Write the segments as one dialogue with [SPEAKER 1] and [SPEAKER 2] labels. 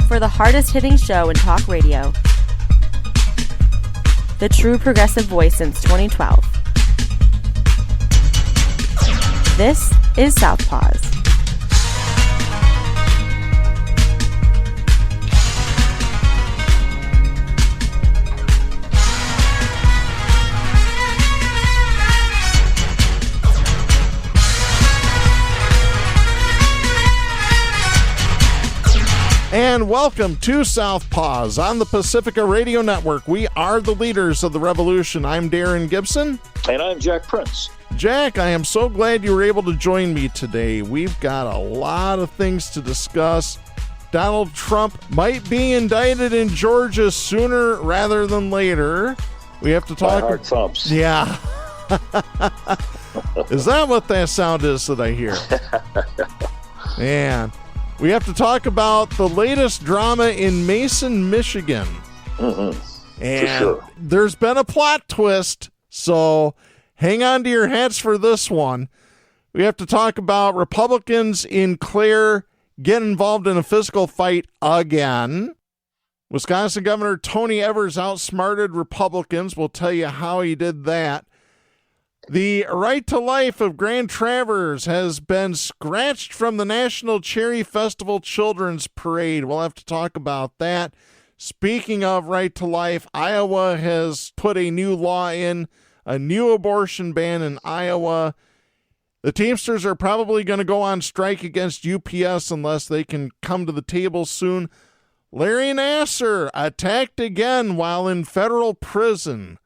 [SPEAKER 1] for the hardest-hitting show in talk radio. The true progressive voice since 2012. This is Southpaws.
[SPEAKER 2] And welcome to Southpaws on the Pacifica Radio Network. We are the leaders of the revolution. I'm Darren Gibson.
[SPEAKER 3] And I'm Jack Prince.
[SPEAKER 2] Jack, I am so glad you were able to join me today. We've got a lot of things to discuss. Donald Trump might be indicted in Georgia sooner rather than later. We have to talk.
[SPEAKER 3] Hard thumps.
[SPEAKER 2] Yeah. Is that what that sound is that I hear? Man. We have to talk about the latest drama in Mason, Michigan.
[SPEAKER 3] Mm-hmm.
[SPEAKER 2] And
[SPEAKER 3] for sure.
[SPEAKER 2] There's been a plot twist, so hang on to your hats for this one. We have to talk about Republicans in Clare get involved in a physical fight again. Wisconsin Governor Tony Evers outsmarted Republicans. We'll tell you how he did that. The right to life of Grand Traverse has been scratched from the National Cherry Festival Children's Parade. We'll have to talk about that. Speaking of right to life, Iowa has put a new law in, a new abortion ban in Iowa. The Teamsters are probably going to go on strike against UPS unless they can come to the table soon. Larry Nassar attacked again while in federal prison.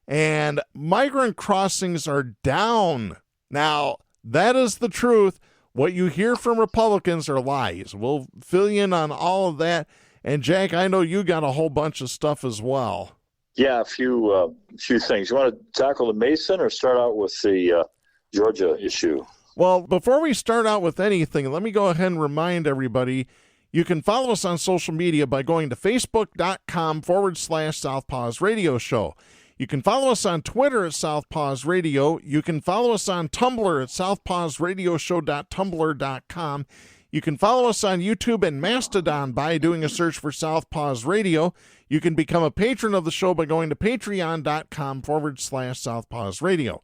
[SPEAKER 2] And migrant crossings are down. Now, that is the truth. What you hear from Republicans are lies. We'll fill you in on all of that. And, Jack, I know you got a whole bunch of stuff as well.
[SPEAKER 3] Yeah, a few things. You want to tackle the Mason or start out with the Georgia issue?
[SPEAKER 2] Well, before we start out with anything, let me go ahead and remind everybody, you can follow us on social media by going to facebook.com/Southpaws Radio Show. You can follow us on Twitter at Southpaws Radio. You can follow us on Tumblr at southpawsradioshow.tumblr.com. You can follow us on YouTube and Mastodon by doing a search for Southpaws Radio. You can become a patron of the show by going to patreon.com/Southpaws Radio.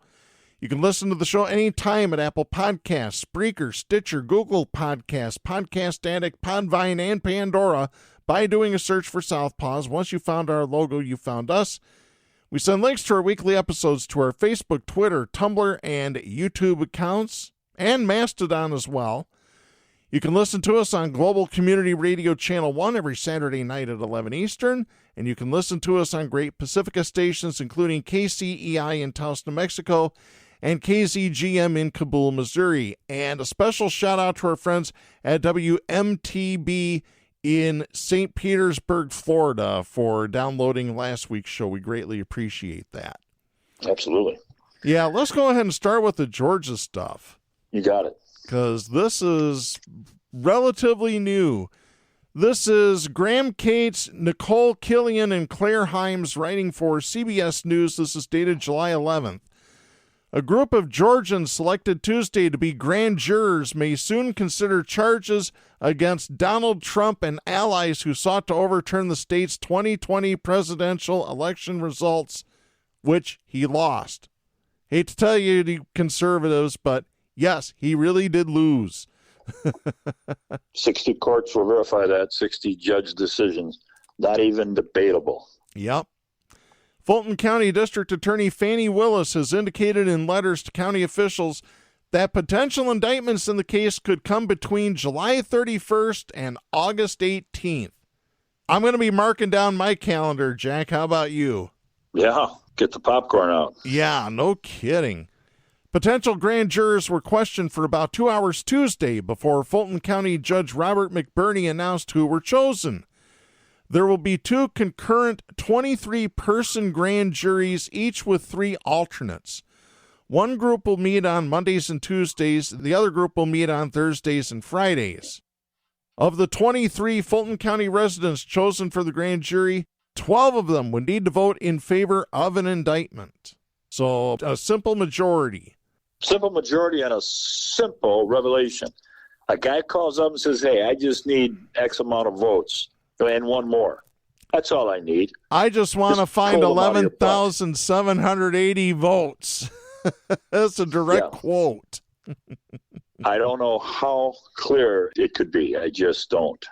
[SPEAKER 2] You can listen to the show anytime at Apple Podcasts, Spreaker, Stitcher, Google Podcasts, Podcast Addict, Podvine, and Pandora by doing a search for Southpaws. Once you found our logo, you found us. We send links to our weekly episodes to our Facebook, Twitter, Tumblr, and YouTube accounts, and Mastodon as well. You can listen to us on Global Community Radio Channel 1 every Saturday night at 11 Eastern, and you can listen to us on great Pacifica stations, including KCEI in Taos, New Mexico, and KZGM in Kabul, Missouri. And a special shout-out to our friends at WMTB in St. Petersburg, Florida, for downloading last week's show. We greatly appreciate that.
[SPEAKER 3] Absolutely.
[SPEAKER 2] Yeah, let's go ahead and start with the Georgia stuff.
[SPEAKER 3] You got it.
[SPEAKER 2] Because this is relatively new. This is Graham Cates, Nicole Killian, and Clare Himes writing for CBS News. This is dated July 11th. A group of Georgians selected Tuesday to be grand jurors may soon consider charges against Donald Trump and allies who sought to overturn the state's 2020 presidential election results, which he lost. Hate to tell you, the conservatives, but yes, he really did lose.
[SPEAKER 3] 60 courts will verify that, 60 judge decisions. Not even debatable.
[SPEAKER 2] Yep. Fulton County District Attorney Fannie Willis has indicated in letters to county officials that potential indictments in the case could come between July 31st and August 18th. I'm going to be marking down my calendar, Jack. How about you?
[SPEAKER 3] Yeah, get the popcorn out.
[SPEAKER 2] Yeah, no kidding. Potential grand jurors were questioned for about 2 hours Tuesday before Fulton County Judge Robert McBurney announced who were chosen. There will be 2 concurrent 23-person grand juries, each with 3 alternates. One group will meet on Mondays and Tuesdays. The other group will meet on Thursdays and Fridays. Of the 23 Fulton County residents chosen for the grand jury, 12 of them would need to vote in favor of an indictment. So a simple majority.
[SPEAKER 3] Simple majority and a simple revelation. A guy calls up and says, hey, I just need X amount of votes and one more. That's all I need.
[SPEAKER 2] I just want to find
[SPEAKER 3] pull them out of your
[SPEAKER 2] 11,780 votes. That's a direct quote.
[SPEAKER 3] I don't know how clear it could be. I just don't.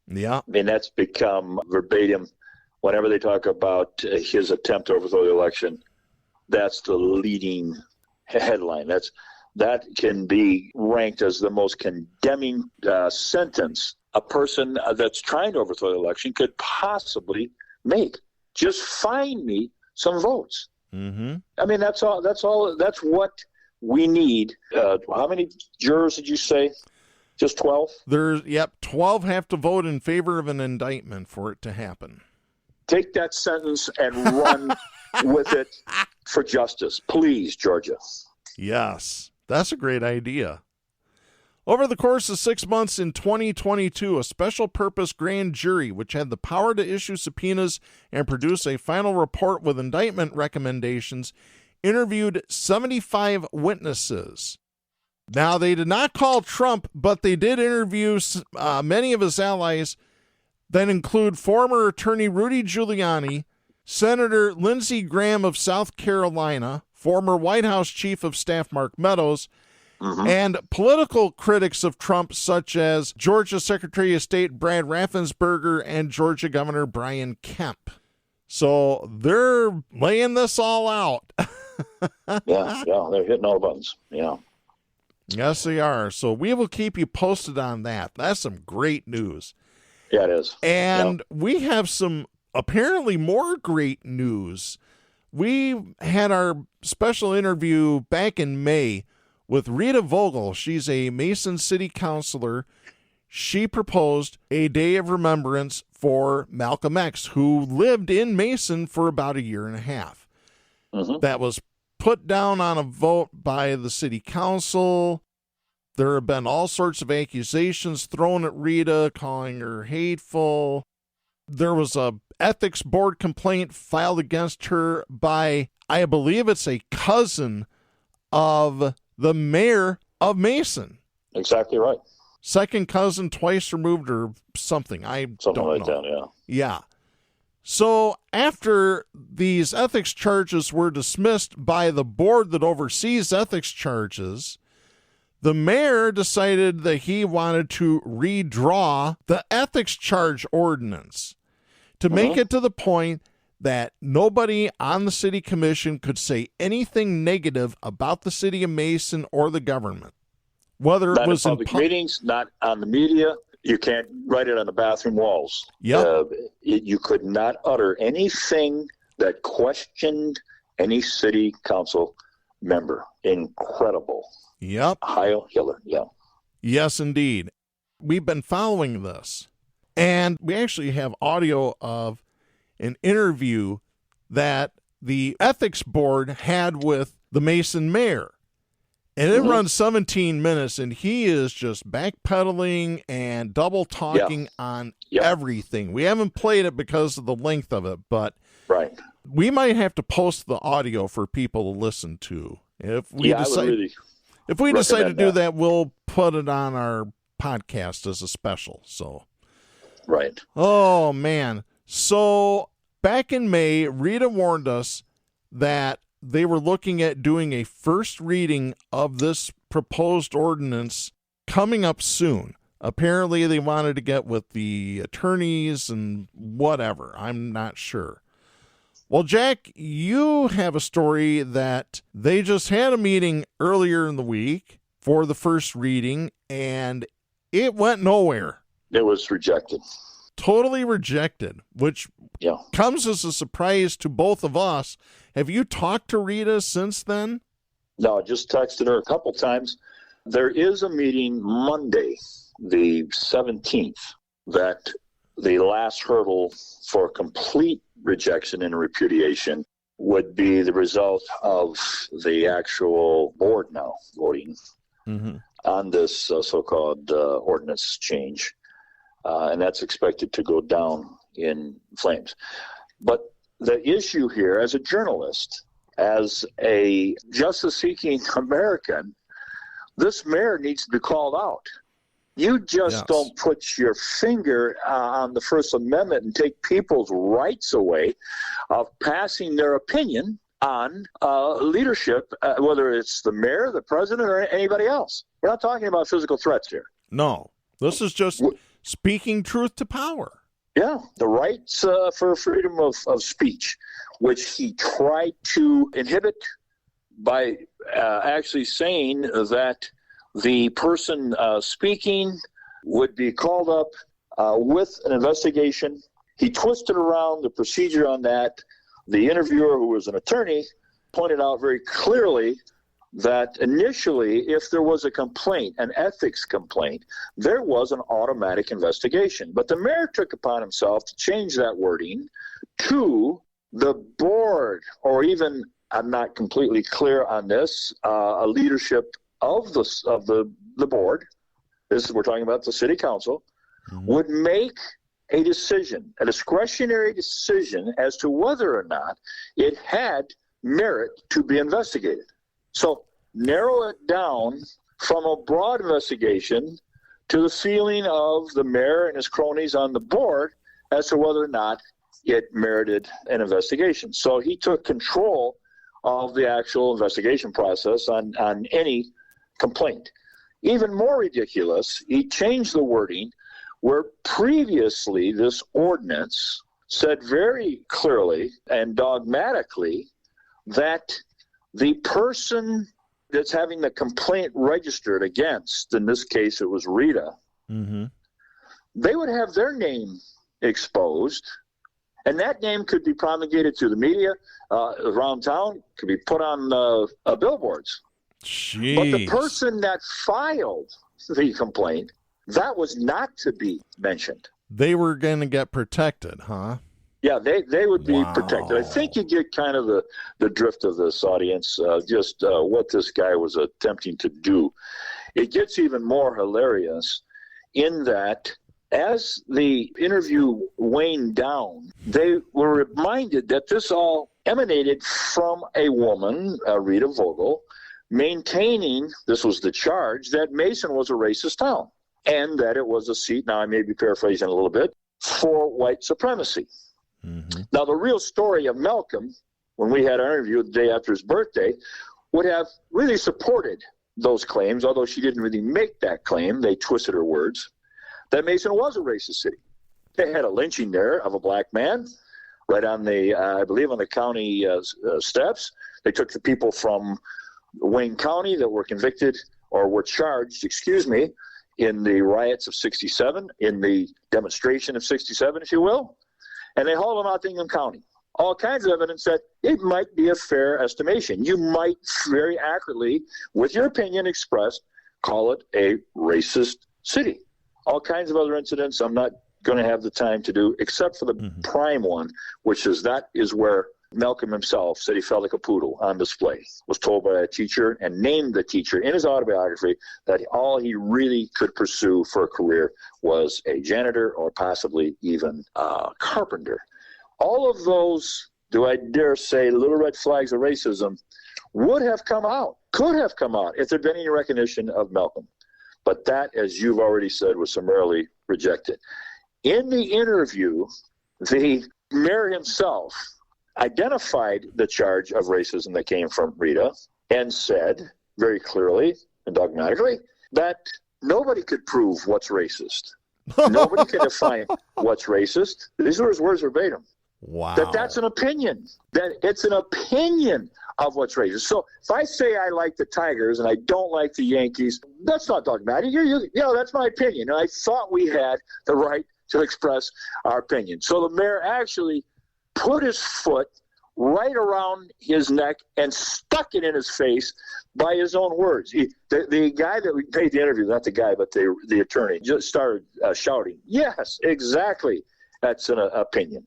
[SPEAKER 2] Yeah.
[SPEAKER 3] I mean, that's become verbatim. Whenever they talk about his attempt to overthrow the election, that's the leading headline. That can be ranked as the most condemning sentence a person that's trying to overthrow the election could possibly make. Just find me some votes.
[SPEAKER 2] Mm-hmm.
[SPEAKER 3] I mean, that's all. That's what we need. How many jurors did you say? Just 12?
[SPEAKER 2] 12 have to vote in favor of an indictment for it to happen.
[SPEAKER 3] Take that sentence and run with it for justice. Please, Georgia.
[SPEAKER 2] Yes, that's a great idea. Over the course of 6 months in 2022, a special purpose grand jury, which had the power to issue subpoenas and produce a final report with indictment recommendations, interviewed 75 witnesses. Now, they did not call Trump, but they did interview many of his allies that include former attorney Rudy Giuliani, Senator Lindsey Graham of South Carolina, former White House Chief of Staff Mark Meadows, and political critics of Trump such as Georgia Secretary of State Brad Raffensperger and Georgia Governor Brian Kemp. So they're laying this all out.
[SPEAKER 3] Yeah, they're hitting all the buttons. Yeah.
[SPEAKER 2] Yes, they are. So we will keep you posted on that. That's some great news.
[SPEAKER 3] Yeah, it is.
[SPEAKER 2] And we have some apparently more great news. We had our special interview back in May with Rita Vogel. She's a Mason City councilor. She proposed a day of remembrance for Malcolm X, who lived in Mason for about a year and a half. That was put down on a vote by the city council. There have been all sorts of accusations thrown at Rita, calling her hateful. There was a ethics board complaint filed against her by, I believe it's a cousin of the mayor of Mason.
[SPEAKER 3] Exactly right.
[SPEAKER 2] Second cousin, twice removed, or something.
[SPEAKER 3] Something like that, yeah.
[SPEAKER 2] Yeah. So after these ethics charges were dismissed by the board that oversees ethics charges, the mayor decided that he wanted to redraw the ethics charge ordinance to make it to the point that nobody on the city commission could say anything negative about the city of Mason or the government. Whether
[SPEAKER 3] not
[SPEAKER 2] it was
[SPEAKER 3] in public meetings, not on the media. You can't write it on the bathroom walls.
[SPEAKER 2] Yep.
[SPEAKER 3] You could not utter anything that questioned any city council member. Incredible.
[SPEAKER 2] Yep.
[SPEAKER 3] Heil Hitler, yeah.
[SPEAKER 2] Yes, indeed. We've been following this. And we actually have audio of an interview that the ethics board had with the Mason mayor. And it runs 17 minutes, and he is just backpedaling and double talking on everything. We haven't played it because of the length of it, but we might have to post the audio for people to listen to. If we decide to do that, we'll put it on our podcast as a special. So, oh man. So back in May, Rita warned us that they were looking at doing a first reading of this proposed ordinance coming up soon. Apparently, they wanted to get with the attorneys and whatever. I'm not sure. Well, Jack, you have a story that they just had a meeting earlier in the week for the first reading, and it went nowhere.
[SPEAKER 3] It was rejected.
[SPEAKER 2] Totally rejected, which comes as a surprise to both of us. Have you talked to Rita since then?
[SPEAKER 3] No, I just texted her a couple times. There is a meeting Monday, the 17th, that the last hurdle for complete rejection and repudiation would be the result of the actual board now voting on this so-called ordinance change. And that's expected to go down in flames. But the issue here, as a journalist, as a justice-seeking American, this mayor needs to be called out. You just
[SPEAKER 2] Yes.
[SPEAKER 3] don't put your finger on the First Amendment and take people's rights away of passing their opinion on leadership, whether it's the mayor, the president, or anybody else. We're not talking about physical threats here.
[SPEAKER 2] No, this is just speaking truth to power.
[SPEAKER 3] Yeah, the rights for freedom of speech, which he tried to inhibit by actually saying that the person speaking would be called up with an investigation. He twisted around the procedure on that. The interviewer, who was an attorney, pointed out very clearly that initially, if there was a complaint, an ethics complaint, there was an automatic investigation. But the mayor took upon himself to change that wording to the board, or even, I'm not completely clear on this, a leadership of the board, this is, we're talking about the city council, would make a decision, a discretionary decision as to whether or not it had merit to be investigated. So narrow it down from a broad investigation to the feeling of the mayor and his cronies on the board as to whether or not it merited an investigation. So he took control of the actual investigation process on any complaint. Even more ridiculous, he changed the wording where previously this ordinance said very clearly and dogmatically that the person that's having the complaint registered against, in this case it was Rita, they would have their name exposed, and that name could be promulgated through the media around town, could be put on billboards.
[SPEAKER 2] Jeez.
[SPEAKER 3] But the person that filed the complaint, that was not to be mentioned.
[SPEAKER 2] They were going to get protected, huh?
[SPEAKER 3] Yeah, they would be
[SPEAKER 2] Wow.
[SPEAKER 3] protected. I think you get kind of the drift of this audience, just what this guy was attempting to do. It gets even more hilarious in that as the interview waned down, they were reminded that this all emanated from a woman, Rita Vogel, maintaining, this was the charge, that Mason was a racist town and that it was a seat, now I may be paraphrasing a little bit, for white supremacy. Now, the real story of Malcolm, when we had our interview the day after his birthday, would have really supported those claims, although she didn't really make that claim. They twisted her words, that Mason was a racist city. They had a lynching there of a black man right on the, I believe, on the county steps. They took the people from Wayne County that were convicted or were charged, in the riots of 67, in the demonstration of 67, if you will. And they hauled them out to Ingham County. All kinds of evidence that it might be a fair estimation. You might very accurately, with your opinion expressed, call it a racist city. All kinds of other incidents I'm not going to have the time to do, except for the prime one, which is that is where Malcolm himself said he felt like a poodle on display, was told by a teacher and named the teacher in his autobiography that all he really could pursue for a career was a janitor or possibly even a carpenter. All of those, do I dare say, little red flags of racism would have come out, could have come out if there'd been any recognition of Malcolm. But that, as you've already said, was summarily rejected. In the interview, the mayor himself identified the charge of racism that came from Rita and said very clearly and dogmatically that nobody could prove what's racist. Nobody can define what's racist. These were his words verbatim.
[SPEAKER 2] Wow.
[SPEAKER 3] That's an opinion. That it's an opinion of what's racist. So if I say I like the Tigers and I don't like the Yankees, that's not dogmatic. That's my opinion. And I thought we had the right to express our opinion. So the mayor actually put his foot right around his neck and stuck it in his face by his own words. The guy that we made the interview, not the guy, but the attorney, just started shouting, yes, exactly. That's an opinion.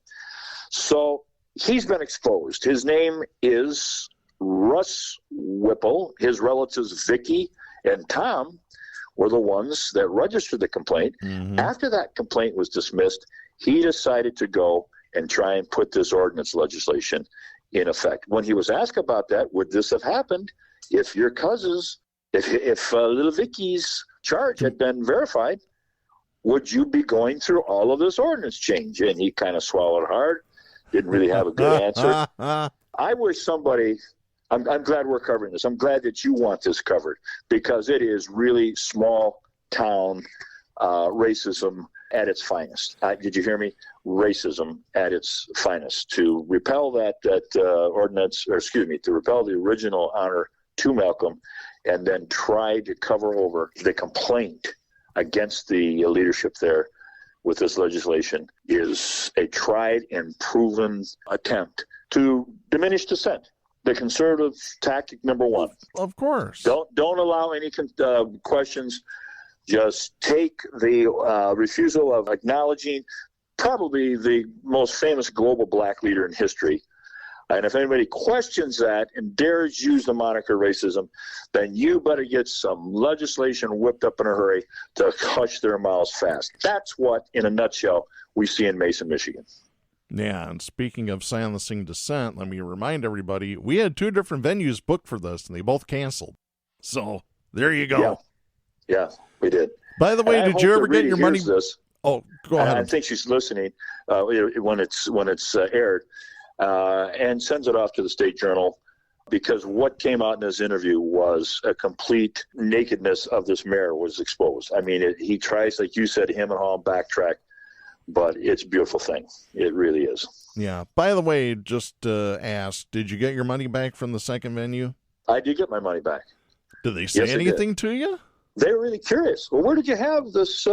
[SPEAKER 3] So he's been exposed. His name is Russ Whipple. His relatives, Vicky and Tom, were the ones that registered the complaint. After that complaint was dismissed, he decided to go and try and put this ordinance legislation in effect. When he was asked about that, would this have happened if your cousins, if little Vicky's charge had been verified, would you be going through all of this ordinance change? And he kind of swallowed hard, didn't really have a good answer. I wish somebody, I'm glad we're covering this. I'm glad that you want this covered, because it is really small town racism at its finest. Did you hear me? Racism at its finest. To repel that ordinance, or excuse me, to repel the original honor to Malcolm, and then try to cover over the complaint against the leadership there with this legislation is a tried and proven attempt to diminish dissent. The conservative tactic number one.
[SPEAKER 2] Of course.
[SPEAKER 3] Don't allow any questions. Just take the refusal of acknowledging probably the most famous global black leader in history. And if anybody questions that and dares use the moniker racism, then you better get some legislation whipped up in a hurry to hush their mouths fast. That's what, in a nutshell, we see in Mason, Michigan.
[SPEAKER 2] Yeah, and speaking of silencing dissent, let me remind everybody, we had 2 different venues booked for this, and they both canceled. So, there you go.
[SPEAKER 3] Yeah, we did.
[SPEAKER 2] By the way, did you ever get your money?
[SPEAKER 3] This.
[SPEAKER 2] Oh, go ahead.
[SPEAKER 3] I think she's listening when it's aired. And sends it off to the State Journal, because what came out in this interview was a complete nakedness of this mayor was exposed. I mean, he tries, like you said, him and all backtrack, but it's a beautiful thing. It really is.
[SPEAKER 2] Yeah. By the way, just ask, did you get your money back from the second venue?
[SPEAKER 3] I did get my money back.
[SPEAKER 2] Did they say anything to you?
[SPEAKER 3] They were really curious. Well, where did you have this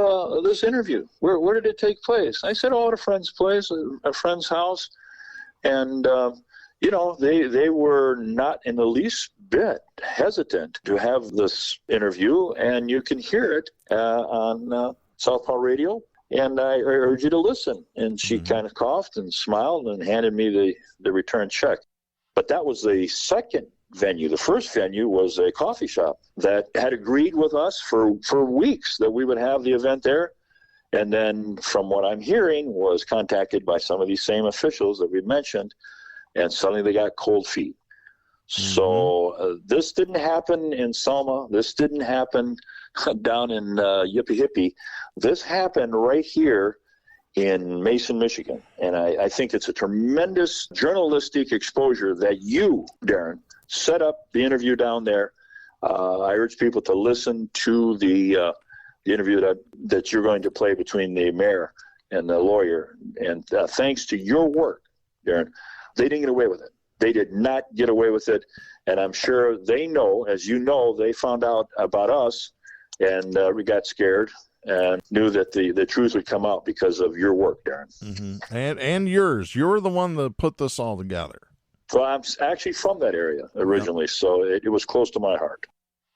[SPEAKER 3] interview? Where did it take place? I said, at a friend's place, a friend's house. And, they were not in the least bit hesitant to have this interview, and you can hear it on Southpaw Radio, and I urge you to listen. And she kind of coughed and smiled and handed me the return check. But that was the second venue. The first venue was a coffee shop that had agreed with us for weeks that we would have the event there. And then, from what I'm hearing, was contacted by some of these same officials that we mentioned, and suddenly they got cold feet. So this didn't happen in Selma. This didn't happen down in Yippee Hippie. This happened right here in Mason, Michigan. And I think it's a tremendous journalistic exposure that you, Darren, set up the interview down there. I urge people to listen to the interview that you're going to play between the mayor and the lawyer. And thanks to your work, Darren, they didn't get away with it. They did not get away with it. And I'm sure they know, as you know, they found out about us, and we got scared and knew that the truth would come out because of your work, Darren.
[SPEAKER 2] Mm-hmm. And yours. You're the one that put this all together.
[SPEAKER 3] Well, I'm actually from that area originally, so it was close to my heart.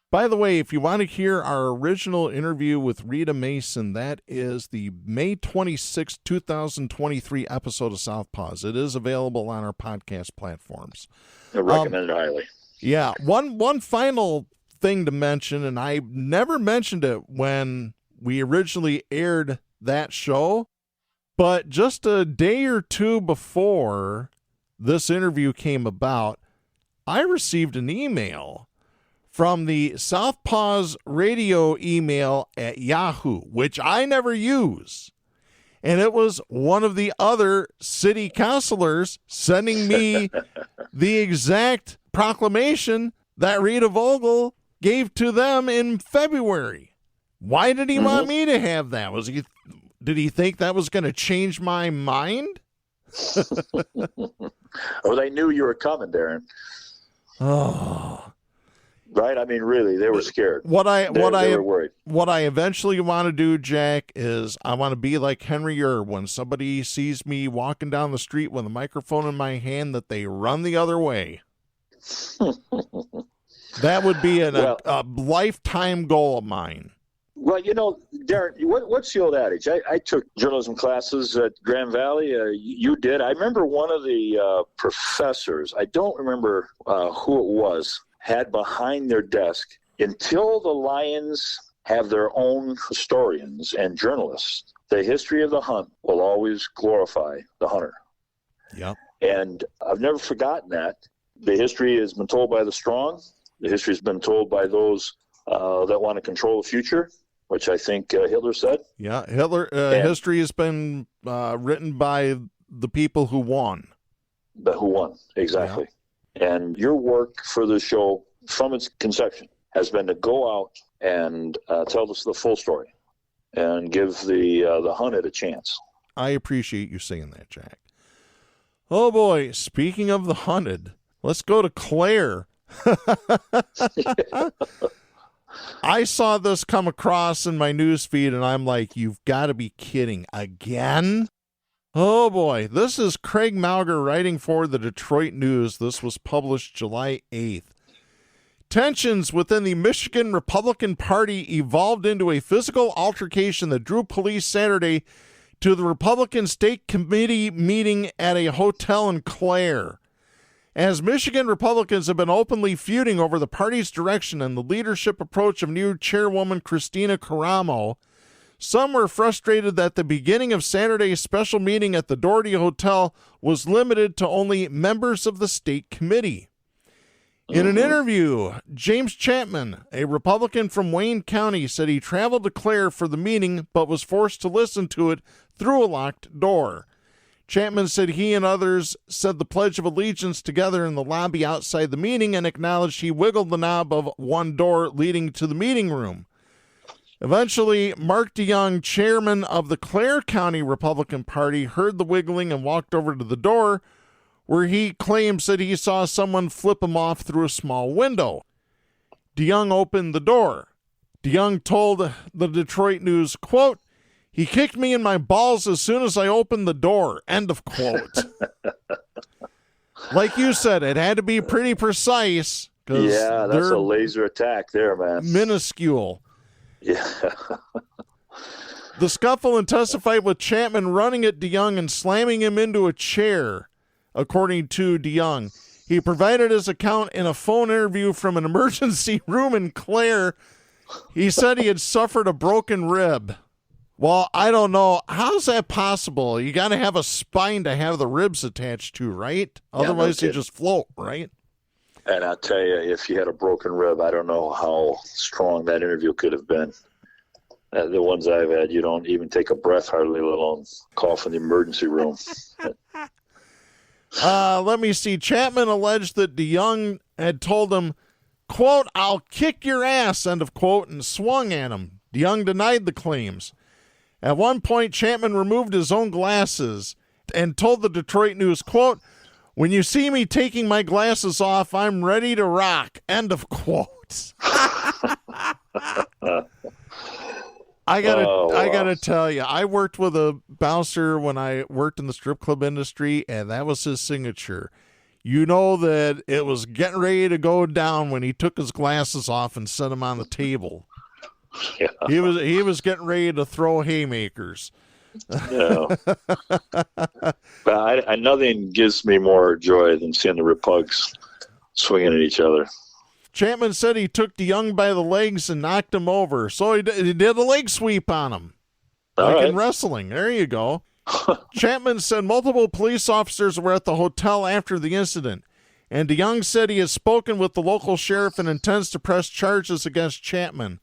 [SPEAKER 2] By the way, if you want to hear our original interview with Rita Mason, that is the May 26, 2023 episode of Southpaws. It is available on our podcast platforms.
[SPEAKER 3] I recommend it highly.
[SPEAKER 2] Yeah. One final thing to mention, and I never mentioned it when we originally aired that show, but just a day or two before this interview came about, I received an email from the Southpaws radio email at Yahoo, which I never use. And it was one of the other city councilors sending me the exact proclamation that Rita Vogel gave to them in February. Why did he want me to have that? Did he think that was going to change my mind?
[SPEAKER 3] Well, they knew you were coming, Darren.
[SPEAKER 2] Oh.
[SPEAKER 3] Right? I mean, really, they were scared.
[SPEAKER 2] They were
[SPEAKER 3] worried.
[SPEAKER 2] What I eventually want to do, Jack, is I want to be like Henry Ur. When somebody sees me walking down the street with a microphone in my hand, that they run the other way. That would be a lifetime goal of mine.
[SPEAKER 3] Well, Darren, what's the old adage? I took journalism classes at Grand Valley. You did. I remember one of the professors, I don't remember who it was, had behind their desk, until the Lions have their own historians and journalists, the history of the hunt will always glorify the hunter.
[SPEAKER 2] Yeah.
[SPEAKER 3] And I've never forgotten that. The history has been told by the strong. The history has been told by those that want to control the future. which I think Hitler said.
[SPEAKER 2] Yeah, Hitler. History has been written by the people who won.
[SPEAKER 3] But who won, exactly. Yeah. And your work for the show, from its conception, has been to go out and tell us the full story and give the hunted a chance.
[SPEAKER 2] I appreciate you saying that, Jack. Oh, boy. Speaking of the hunted, let's go to Clare. I saw this come across in my news feed, and I'm like, you've got to be kidding. Again? Oh, boy. This is Craig Mauger writing for the Detroit News. This was published July 8th. Tensions within the Michigan Republican Party evolved into a physical altercation that drew police Saturday to the Republican State Committee meeting at a hotel in Clare. As Michigan Republicans have been openly feuding over the party's direction and the leadership approach of new chairwoman Christina Caramo, some were frustrated that the beginning of Saturday's special meeting at the Doherty Hotel was limited to only members of the state committee. In an interview, James Chapman, a Republican from Wayne County, said he traveled to Clare for the meeting but was forced to listen to it through a locked door. Chapman said he and others said the Pledge of Allegiance together in the lobby outside the meeting and acknowledged he wiggled the knob of one door leading to the meeting room. Eventually, Mark DeYoung, chairman of the Clare County Republican Party, heard the wiggling and walked over to the door, where he claims that he saw someone flip him off through a small window. DeYoung opened the door. DeYoung told the Detroit News, quote, "He kicked me in my balls as soon as I opened the door," end of quote. Like you said, it had to be pretty precise.
[SPEAKER 3] Yeah, that's a laser attack there, man.
[SPEAKER 2] Minuscule.
[SPEAKER 3] Yeah.
[SPEAKER 2] The scuffle intensified with Chapman running at DeYoung and slamming him into a chair, according to DeYoung. He provided his account in a phone interview from an emergency room in Clare. He said he had suffered a broken rib. Well, I don't know. How's that possible? You got to have a spine to have the ribs attached to, right? Otherwise, you just float, right?
[SPEAKER 3] And I'll tell you, if you had a broken rib, I don't know how strong that interview could have been. The ones I've had, you don't even take a breath hardly, let alone cough in the emergency room.
[SPEAKER 2] Let me see. Chapman alleged that DeYoung had told him, quote, "I'll kick your ass," end of quote, and swung at him. DeYoung denied the claims. At one point, Chapman removed his own glasses and told the Detroit News, quote, "When you see me taking my glasses off, I'm ready to rock," end of quote. I gotta tell you, I worked with a bouncer when I worked in the strip club industry, and that was his signature. You know that it was getting ready to go down when he took his glasses off and set them on the table.
[SPEAKER 3] Yeah.
[SPEAKER 2] He was getting ready to throw haymakers.
[SPEAKER 3] Yeah. But nothing gives me more joy than seeing the Repugs swinging at each other.
[SPEAKER 2] Chapman said he took DeYoung by the legs and knocked him over. So he did a leg sweep on him. In wrestling. There you go. Chapman said multiple police officers were at the hotel after the incident. And DeYoung said he has spoken with the local sheriff and intends to press charges against Chapman.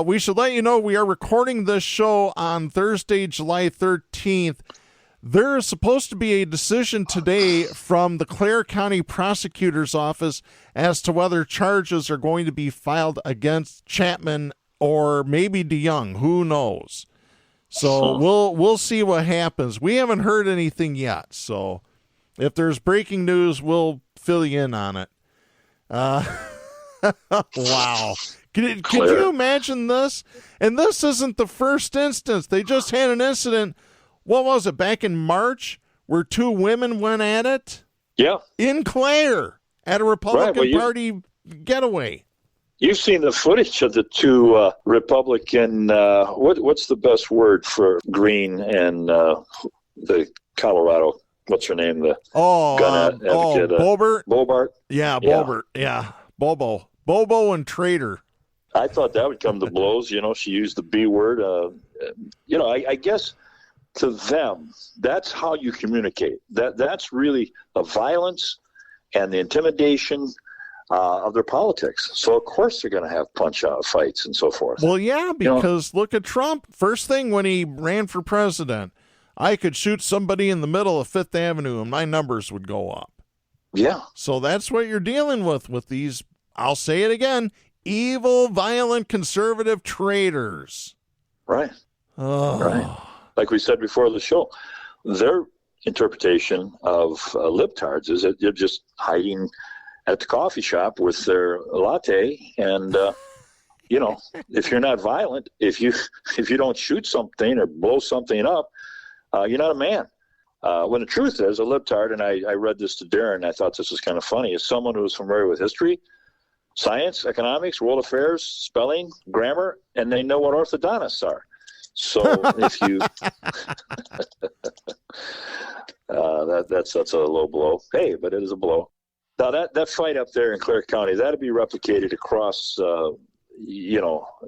[SPEAKER 2] We should let you know we are recording this show on Thursday, July 13th. There is supposed to be a decision today from the Clare County Prosecutor's Office as to whether charges are going to be filed against Chapman or maybe DeYoung. Who knows? So we'll see what happens. We haven't heard anything yet. So if there's breaking news, we'll fill you in on it. Wow. Could you imagine this? And this isn't the first instance. They just had an incident. What was it, back in March, where two women went at it?
[SPEAKER 3] Yeah.
[SPEAKER 2] In Clare, at a Republican Party getaway.
[SPEAKER 3] You've seen the footage of the two Republican, what's the best word for green and the Colorado, what's her name? The gun advocate.
[SPEAKER 2] Boebert?
[SPEAKER 3] Boebert?
[SPEAKER 2] Yeah, Boebert. Yeah, Bobo and traitor.
[SPEAKER 3] I thought that would come to blows. You know, she used the B word. I guess to them, that's how you communicate. That's really the violence and the intimidation of their politics. So, of course, they're going to have punch-out fights and so forth.
[SPEAKER 2] Well, yeah, because look at Trump. First thing when he ran for president, I could shoot somebody in the middle of Fifth Avenue and my numbers would go up.
[SPEAKER 3] Yeah.
[SPEAKER 2] So that's what you're dealing with these, I'll say it again, evil, violent, conservative traitors.
[SPEAKER 3] Right.
[SPEAKER 2] Oh.
[SPEAKER 3] Right. Like we said before the show, their interpretation of libtards is that they're just hiding at the coffee shop with their latte. And, if you're not violent, if you don't shoot something or blow something up, you're not a man. When the truth is, a libtard, and I read this to Darren, and I thought this was kind of funny, is someone who's familiar with history, science, economics, world affairs, spelling, grammar, and they know what orthodontists are. So if you that's a low blow. Hey, but it is a blow. Now that fight up there in Clare County, that'd be replicated across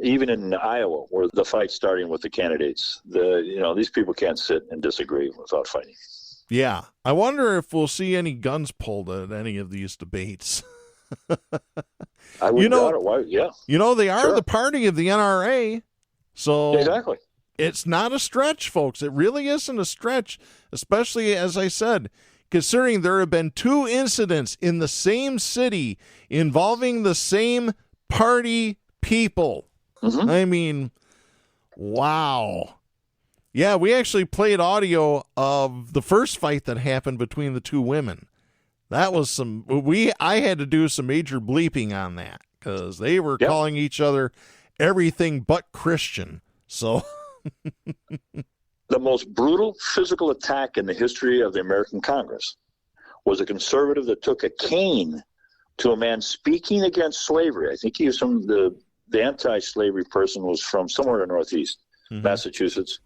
[SPEAKER 3] even in Iowa, where the fight's starting with the candidates. These people can't sit and disagree without fighting.
[SPEAKER 2] Yeah. I wonder if we'll see any guns pulled at any of these debates.
[SPEAKER 3] I would doubt it. Why? Yeah.
[SPEAKER 2] They are the party of the NRA. So
[SPEAKER 3] exactly.
[SPEAKER 2] It's not a stretch, folks. It really isn't a stretch, especially, as I said, considering there have been 2 incidents in the same city involving the same party people.
[SPEAKER 3] Mm-hmm.
[SPEAKER 2] I mean, wow. Yeah, we actually played audio of the first fight that happened between the 2 women. That was I had to do some major bleeping on that because they were calling each other everything but Christian. So
[SPEAKER 3] the most brutal physical attack in the history of the American Congress was a conservative that took a cane to a man speaking against slavery. I think he was from the anti-slavery person was from somewhere in the Northeast, Massachusetts,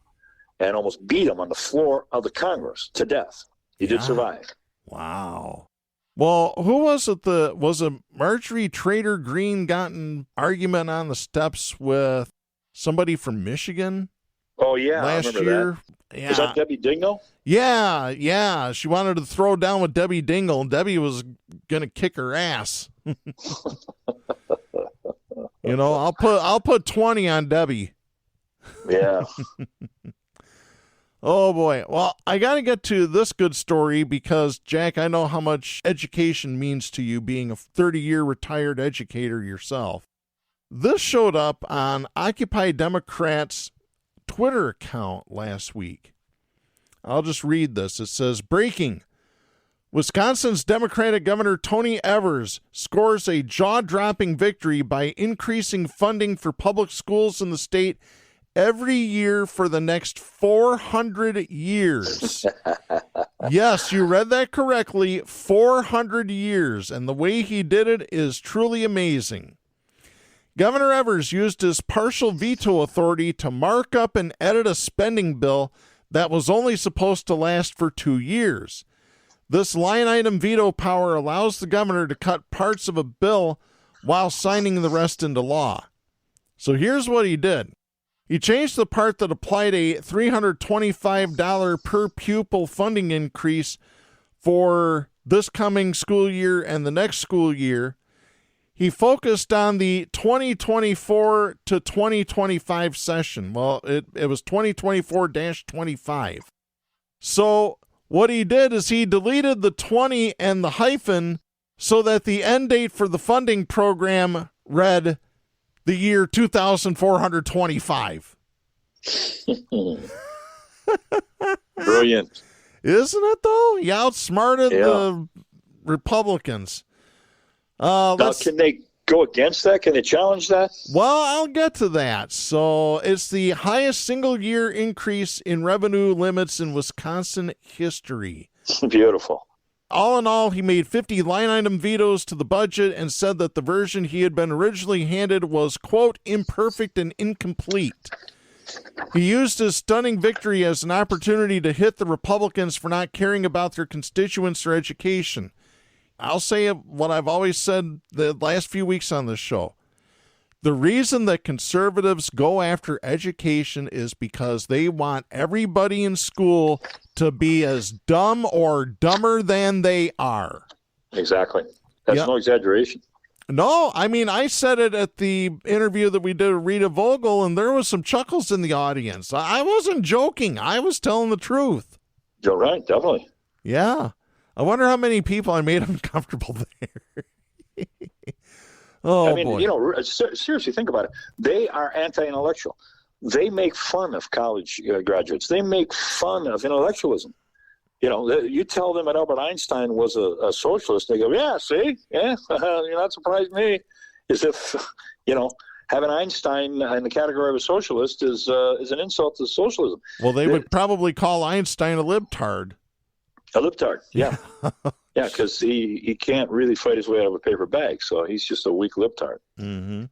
[SPEAKER 3] and almost beat him on the floor of the Congress to death. He did survive.
[SPEAKER 2] Wow. Well, who was it? Was it Marjorie Trader Green got an argument on the steps with somebody from Michigan?
[SPEAKER 3] Oh, yeah.
[SPEAKER 2] Last
[SPEAKER 3] I remember
[SPEAKER 2] year.
[SPEAKER 3] That.
[SPEAKER 2] Yeah.
[SPEAKER 3] Was that Debbie Dingell?
[SPEAKER 2] Yeah. She wanted to throw down with Debbie Dingell, and Debbie was going to kick her ass. I'll put 20 on Debbie.
[SPEAKER 3] Yeah.
[SPEAKER 2] Oh, boy. Well, I got to get to this good story because, Jack, I know how much education means to you, being a 30-year retired educator yourself. This showed up on Occupy Democrats' Twitter account last week. I'll just read this. It says, breaking. Wisconsin's Democratic Governor Tony Evers scores a jaw-dropping victory by increasing funding for public schools in the state every year for the next 400 years. Yes, you read that correctly, 400 years, and the way he did it is truly amazing. Governor Evers used his partial veto authority to mark up and edit a spending bill that was only supposed to last for 2 years. This line-item veto power allows the governor to cut parts of a bill while signing the rest into law. So here's what he did. He changed the part that applied a $325 per pupil funding increase for this coming school year and the next school year. He focused on the 2024 to 2025 session. Well, it was 2024-25. So what he did is he deleted the 20 and the hyphen so that the end date for the funding program read the year 2425.
[SPEAKER 3] Brilliant.
[SPEAKER 2] Isn't it, though? He outsmarted the Republicans.
[SPEAKER 3] Now, can they go against that? Can they challenge that?
[SPEAKER 2] Well, I'll get to that. So it's the highest single-year increase in revenue limits in Wisconsin history.
[SPEAKER 3] Beautiful.
[SPEAKER 2] All in all, he made 50 line-item vetoes to the budget and said that the version he had been originally handed was, quote, imperfect and incomplete. He used his stunning victory as an opportunity to hit the Republicans for not caring about their constituents or education. I'll say what I've always said the last few weeks on this show. The reason that conservatives go after education is because they want everybody in school to be as dumb or dumber than they are.
[SPEAKER 3] Exactly. That's no exaggeration.
[SPEAKER 2] No, I mean, I said it at the interview that we did with Rita Vogel, and there was some chuckles in the audience. I wasn't joking. I was telling the truth.
[SPEAKER 3] You're right, definitely.
[SPEAKER 2] Yeah. I wonder how many people I made uncomfortable there. Oh,
[SPEAKER 3] I mean,
[SPEAKER 2] boy.
[SPEAKER 3] you know, seriously, think about it. They are anti-intellectual. They make fun of college graduates. They make fun of intellectualism. You know, you tell them that Albert Einstein was a socialist, they go, yeah, see? Yeah, you're not surprised me. As if, you know, having Einstein in the category of a socialist is an insult to socialism.
[SPEAKER 2] Well, they would probably call Einstein a libtard.
[SPEAKER 3] A libtard, yeah. Yeah, because he can't really fight his way out of a paper bag, so he's just a weak libtard.
[SPEAKER 2] Mm-hmm.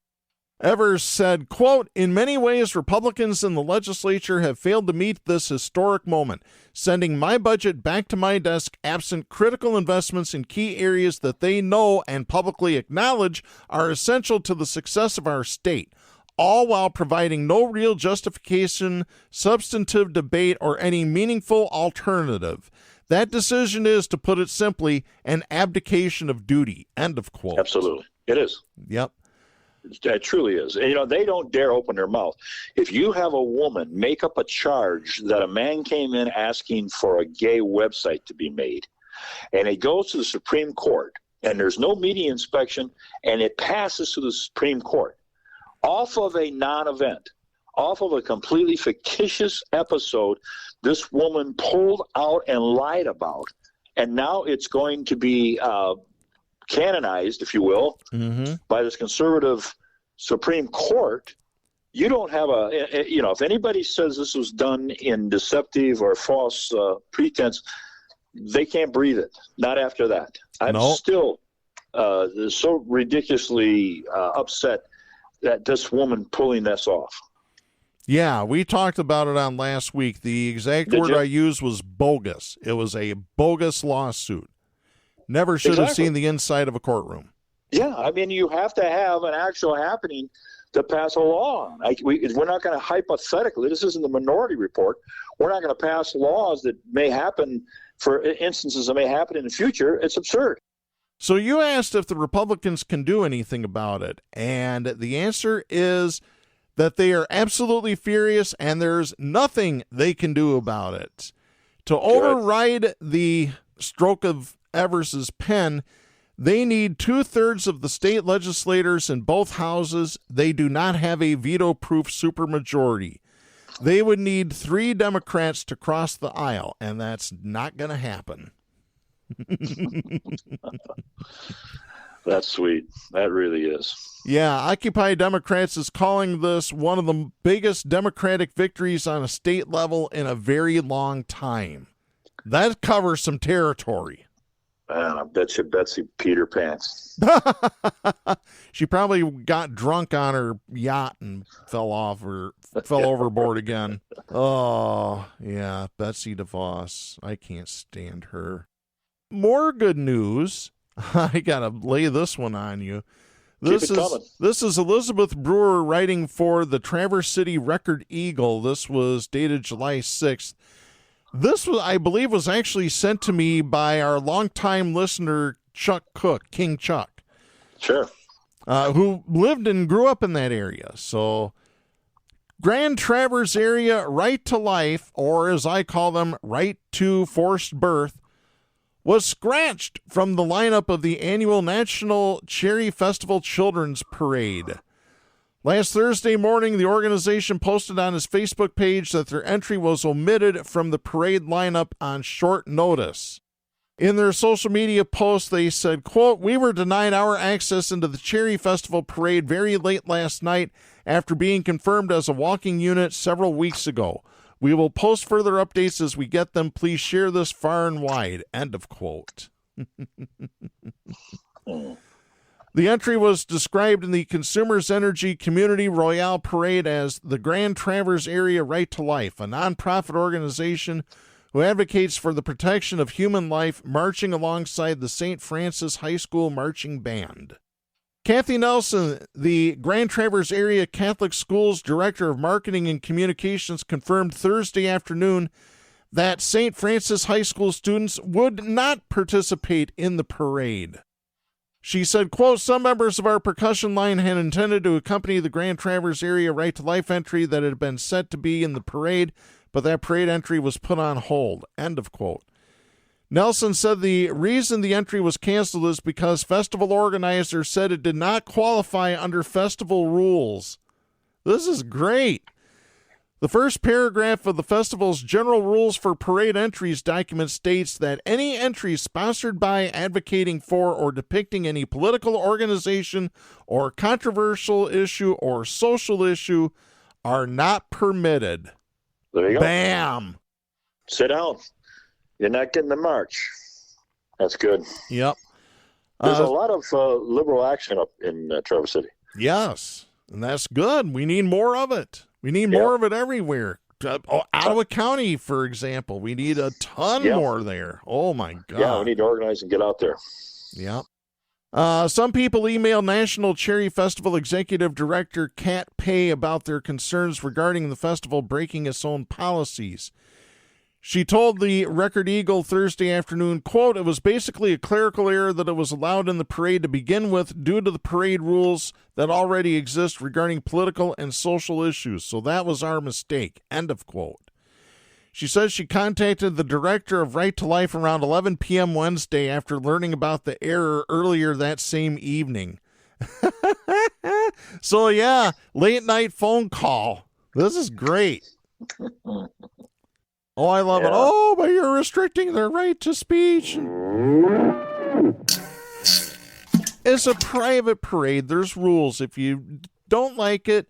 [SPEAKER 2] Evers said, quote, in many ways, Republicans in the legislature have failed to meet this historic moment, sending my budget back to my desk absent critical investments in key areas that they know and publicly acknowledge are essential to the success of our state, all while providing no real justification, substantive debate, or any meaningful alternative. That decision is, to put it simply, an abdication of duty. End of quote.
[SPEAKER 3] Absolutely. It is.
[SPEAKER 2] Yep.
[SPEAKER 3] It truly is. And, you know, they don't dare open their mouth. If you have a woman make up a charge that a man came in asking for a gay website to be made, and it goes to the Supreme Court, and there's no media inspection, and it passes to the Supreme Court, off of a non-event, off of a completely fictitious episode this woman pulled out and lied about, and now it's going to be canonized, if you will, by this conservative Supreme Court. You don't have if anybody says this was done in deceptive or false pretense, they can't breathe it. Not after that. I'm still so ridiculously upset that this woman pulling this off.
[SPEAKER 2] Yeah, we talked about it on last week. The exact word I used was bogus. It was a bogus lawsuit. Never should have seen the inside of a courtroom.
[SPEAKER 3] Yeah, I mean, you have to have an actual happening to pass a law. We're not going to hypothetically, this isn't the Minority Report, we're not going to pass laws that may happen for instances that may happen in the future. It's absurd.
[SPEAKER 2] So you asked if the Republicans can do anything about it, and the answer is that they are absolutely furious and there's nothing they can do about it. To override the stroke of Evers's pen, they need 2/3 of the state legislators in both houses. They do not have a veto-proof supermajority. They would need 3 Democrats to cross the aisle, and that's not going to happen.
[SPEAKER 3] That's sweet. That really is.
[SPEAKER 2] Yeah, Occupy Democrats is calling this one of the biggest Democratic victories on a state level in a very long time. That covers some territory.
[SPEAKER 3] Man, I bet you Betsy Peter Pants.
[SPEAKER 2] She probably got drunk on her yacht and fell overboard again. Oh, yeah, Betsy DeVos. I can't stand her. More good news. I got to lay this one on you. This is Elizabeth Brewer writing for the Traverse City Record Eagle. This was dated July 6th. This was, I believe, was actually sent to me by our longtime listener, Chuck Cook, King Chuck.
[SPEAKER 3] Sure.
[SPEAKER 2] Who lived and grew up in that area. So, Grand Traverse area right to life, or as I call them, right to forced birth, was scratched from the lineup of the annual National Cherry Festival Children's Parade. Last Thursday morning, the organization posted on its Facebook page that their entry was omitted from the parade lineup on short notice. In their social media post, they said, quote, "We were denied our access into the Cherry Festival Parade very late last night after being confirmed as a walking unit several weeks ago. We will post further updates as we get them. Please share this far and wide." End of quote. The entry was described in the Consumers Energy Community Royale Parade as the Grand Traverse Area Right to Life, a nonprofit organization who advocates for the protection of human life, marching alongside the St. Francis High School Marching Band. Kathy Nelson, the Grand Traverse Area Catholic Schools Director of Marketing and Communications, confirmed Thursday afternoon that St. Francis High School students would not participate in the parade. She said, quote, some members of our percussion line had intended to accompany the Grand Traverse area right to life entry that had been set to be in the parade, but that parade entry was put on hold, end of quote. Nelson said the reason the entry was canceled is because festival organizers said it did not qualify under festival rules. This is great. The first paragraph of the festival's general rules for parade entries document states that any entry sponsored by, advocating for, or depicting any political organization or controversial issue or social issue are not permitted.
[SPEAKER 3] There you go.
[SPEAKER 2] Bam.
[SPEAKER 3] Sit down. You're not getting the march. That's good.
[SPEAKER 2] Yep.
[SPEAKER 3] There's a lot of liberal action up in Traverse City.
[SPEAKER 2] Yes, and that's good. We need more of it. We need more of it everywhere. Ottawa County, for example, we need a ton more there. Oh, my God.
[SPEAKER 3] Yeah, we need to organize and get out there.
[SPEAKER 2] Yep. Some people emailed National Cherry Festival Executive Director Kat Pay about their concerns regarding the festival breaking its own policies. She told the Record Eagle Thursday afternoon, quote, it was basically a clerical error that it was allowed in the parade to begin with due to the parade rules that already exist regarding political and social issues. So that was our mistake, end of quote. She says she contacted the director of Right to Life around 11 p.m. Wednesday after learning about the error earlier that same evening. So, yeah, late night phone call. This is great. Oh, I love it. Oh, but you're restricting their right to speech. It's a private parade. There's rules. If you don't like it,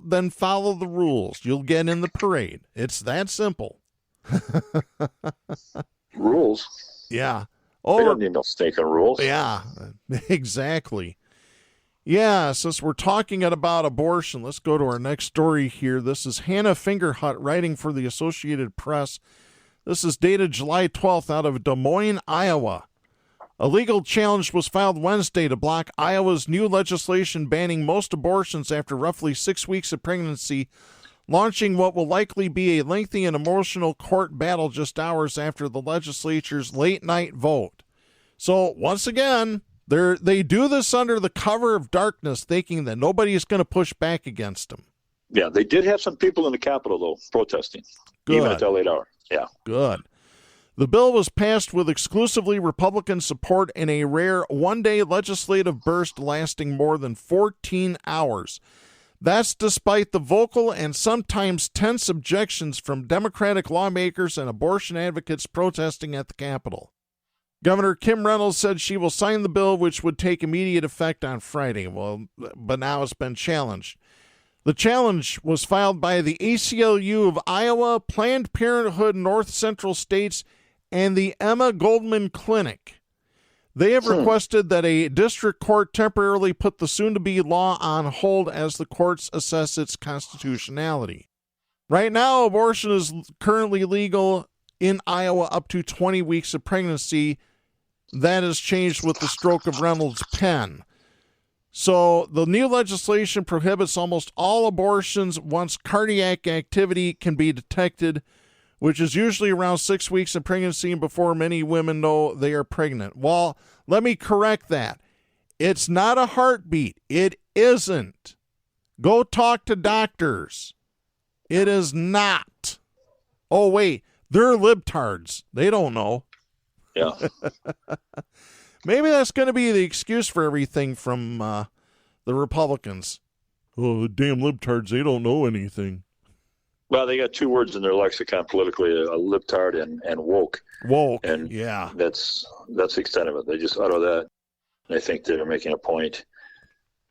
[SPEAKER 2] then follow the rules. You'll get in the parade. It's that simple.
[SPEAKER 3] Rules?
[SPEAKER 2] Yeah.
[SPEAKER 3] Oh, they don't need no stinking rules.
[SPEAKER 2] Yeah, exactly. Yeah, since we're talking about abortion, let's go to our next story here. This is Hannah Fingerhut writing for the Associated Press. This is dated July 12th out of Des Moines, Iowa. A legal challenge was filed Wednesday to block Iowa's new legislation banning most abortions after roughly 6 weeks of pregnancy, launching what will likely be a lengthy and emotional court battle just hours after the legislature's late-night vote. So, once again, they do this under the cover of darkness, thinking that nobody is going to push back against them.
[SPEAKER 3] Yeah, they did have some people in the Capitol, though, protesting, even at that late hour. Yeah.
[SPEAKER 2] Good. The bill was passed with exclusively Republican support in a rare one-day legislative burst lasting more than 14 hours. That's despite the vocal and sometimes tense objections from Democratic lawmakers and abortion advocates protesting at the Capitol. Governor Kim Reynolds said she will sign the bill, which would take immediate effect on Friday. Well, but now it's been challenged. The challenge was filed by the ACLU of Iowa, Planned Parenthood North Central States, and the Emma Goldman Clinic. They have requested that a district court temporarily put the soon-to-be law on hold as the courts assess its constitutionality. Right now, abortion is currently legal in Iowa up to 20 weeks of pregnancy. That has changed with the stroke of Reynolds' pen. So the new legislation prohibits almost all abortions once cardiac activity can be detected, which is usually around 6 weeks of pregnancy and before many women know they are pregnant. Well, let me correct that. It's not a heartbeat. It isn't. Go talk to doctors. It is not. Oh, wait. They're libtards. They don't know.
[SPEAKER 3] Yeah.
[SPEAKER 2] Maybe that's going to be the excuse for everything from the Republicans. Oh, the damn libtards, they don't know anything.
[SPEAKER 3] Well, they got two words in their lexicon politically, a libtard and woke.
[SPEAKER 2] Woke,
[SPEAKER 3] and
[SPEAKER 2] yeah.
[SPEAKER 3] That's the extent of it. They just utter that, and they think they're making a point.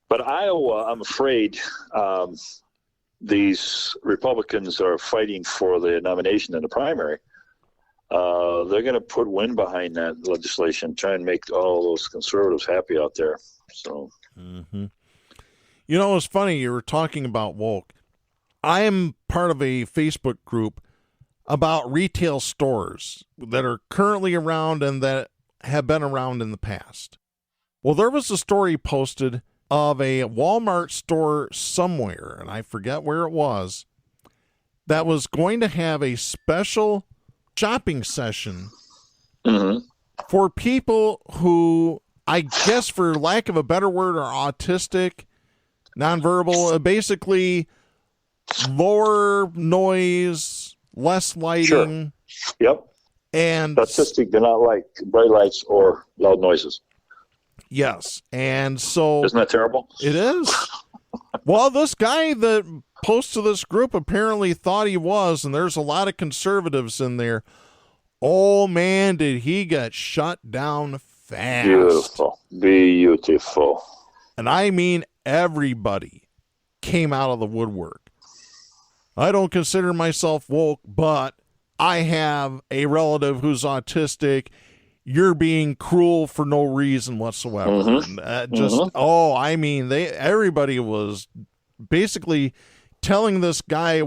[SPEAKER 3] But Iowa, I'm afraid, these Republicans are fighting for the nomination in the primary. They're going to put wind behind that legislation, try and make all those conservatives happy out there. So,
[SPEAKER 2] You know, it's funny, you were talking about woke. I am part of a Facebook group about retail stores that are currently around and that have been around in the past. Well, there was a story posted of a Walmart store somewhere, and I forget where it was, that was going to have a special shopping session for people who I guess for lack of a better word, are autistic, nonverbal, basically lower noise, less lighting.
[SPEAKER 3] Sure. Yep.
[SPEAKER 2] And
[SPEAKER 3] autistic do not like bright lights or loud noises.
[SPEAKER 2] Yes. And so...
[SPEAKER 3] Isn't that terrible?
[SPEAKER 2] It is. Well, this guy that posts to this group apparently thought he was, and there's a lot of conservatives in there. Oh, man, did he get shut down fast. Beautiful. And I mean everybody came out of the woodwork. I don't consider myself woke, but I have a relative who's autistic. You're being cruel for no reason whatsoever. Mm-hmm. I mean, everybody was basically telling this guy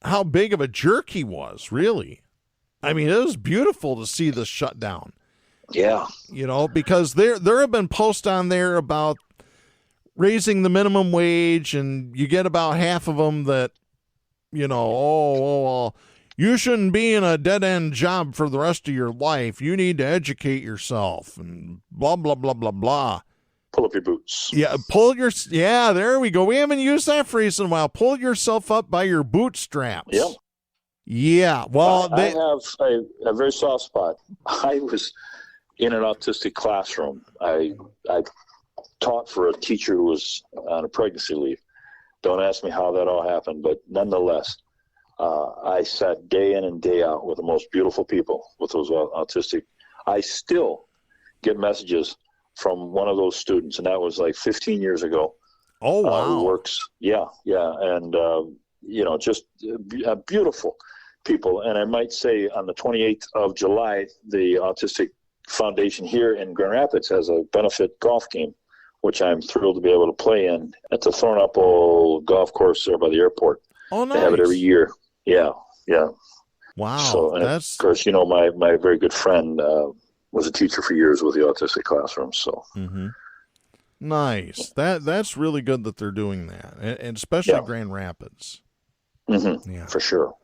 [SPEAKER 2] how big of a jerk he was, really. I mean, it was beautiful to see this shutdown.
[SPEAKER 3] Yeah.
[SPEAKER 2] Because there have been posts on there about raising the minimum wage, and you get about half of them that, you shouldn't be in a dead-end job for the rest of your life. You need to educate yourself and blah, blah, blah, blah, blah.
[SPEAKER 3] Pull up your boots.
[SPEAKER 2] Yeah, there we go. We haven't used that phrase in a while. Pull yourself up by your bootstraps.
[SPEAKER 3] Yep.
[SPEAKER 2] Yeah, well...
[SPEAKER 3] I have a very soft spot. I was in an autistic classroom. I taught for a teacher who was on a pregnancy leave. Don't ask me how that all happened, but nonetheless, I sat day in and day out with the most beautiful people with those autistic. I still get messages from one of those students, and that was like 15 years ago.
[SPEAKER 2] Oh, wow.
[SPEAKER 3] Who works, and, just beautiful people. And I might say on the 28th of July, the Autistic Foundation here in Grand Rapids has a benefit golf game, which I'm thrilled to be able to play in at the Thornapple golf course there by the airport.
[SPEAKER 2] Oh, nice.
[SPEAKER 3] They have it every year. Yeah.
[SPEAKER 2] Wow.
[SPEAKER 3] So, and of course, my very good friend was a teacher for years with the autistic classroom. So,
[SPEAKER 2] nice. That's really good that they're doing that, and especially Grand Rapids.
[SPEAKER 3] Mm-hmm. Yeah, for sure.